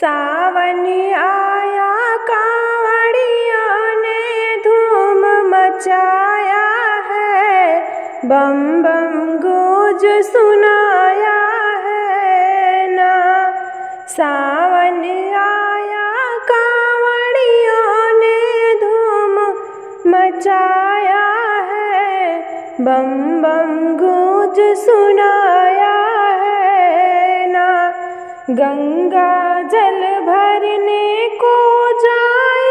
सावन आया कांवड़ियों ने धूम मचाया है, बम बम गूंज सुनाया है ना। सावन आया कांवड़ियों ने धूम मचाया है, बम बम गूंज सुनाया है ना। गंगा जल भरने को जाए,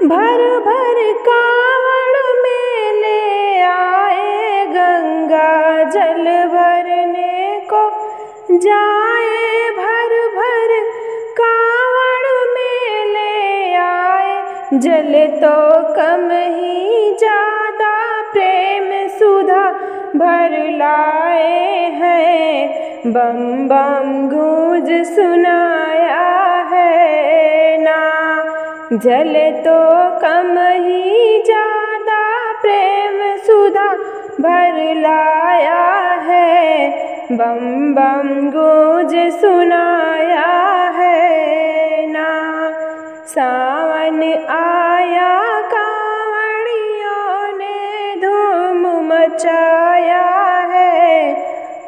भर भर कांवड़ में ले आए। गंगा जल भरने को जाए, भर भर कांवड़ में ले आए। जल तो कम ही ज्यादा प्रेम सुधा भर लाए हैं, बम बम गूंज सुनाया है ना। जल तो कम ही ज्यादा प्रेम सुधा भर लाया है, बम बम गूंज सुनाया है ना। सावन आया कांवड़ियों ने धूम मचाया है,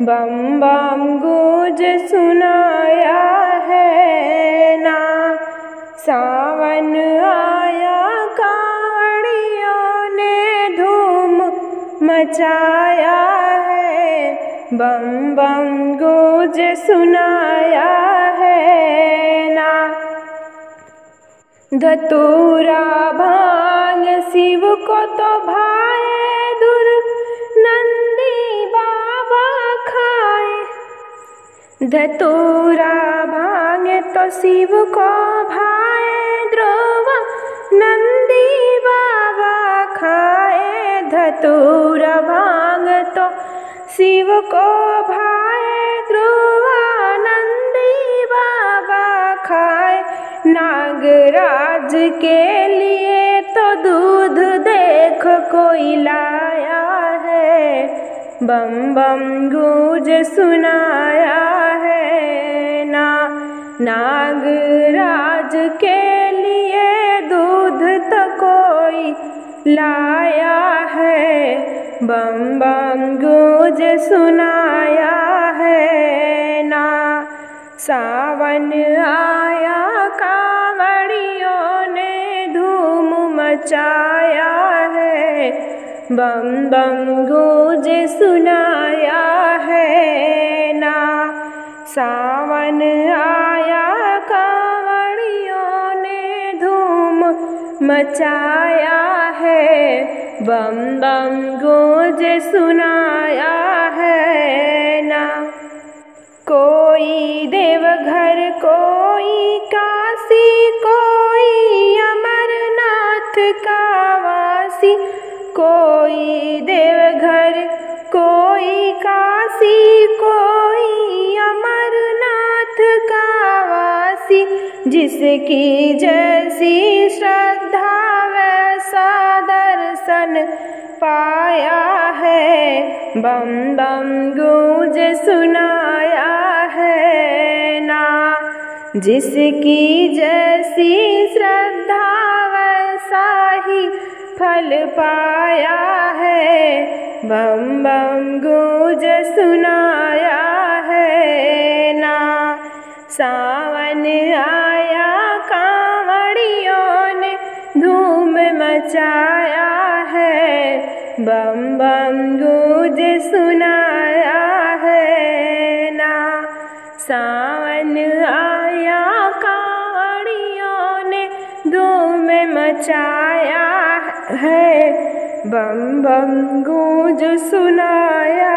बम बम गूंज सुनाया है ना। सावन आया कांवड़ियों ने धूम मचाया है, बम बम गूंज सुनाया है ना। धतूरा भांग शिव को तो भाए, दूर नंदी बाबा खाए। धतूरा भांग तो शिव को भाए, ध्रुव नंदी बाबा खाए। धतूरा भांग तो शिव को भाए, ध्रुव नंदी बाबा खाए। नागराज के लिए तो दूध देख कोई लाया है, बम बम गूंज सुनाया है ना। नागराज के लिए दूध तो कोई लाया है, बम बम गूंज सुनाया है ना। सावन आया कांवड़ियों ने धूम मचाया है, बम बम गूंज सुनाया है ना। सावन आया कांवड़ियों ने धूम मचाया है, बम बम गूंज सुनाया है ना। कोई देवघर, कोई काशी, कोई अमरनाथ का वासी। कोई देवघर, कोई काशी, कोई अमरनाथ का वासी। जिसकी जैसी श्रद्धा वैसा दर्शन पाया है, बम बम गूंज सुनाया है ना। जिसकी जैसी श्रद्धा वैसा ही फल पाया है, बम बम गूंज सुनाया है ना। सावन आया कांवड़ियों ने धूम मचाया है, बम बम गूंज सुनाया है ना। सावन आया कांवड़ियों ने धूम मचाया है, बम बम गूंज सुनाया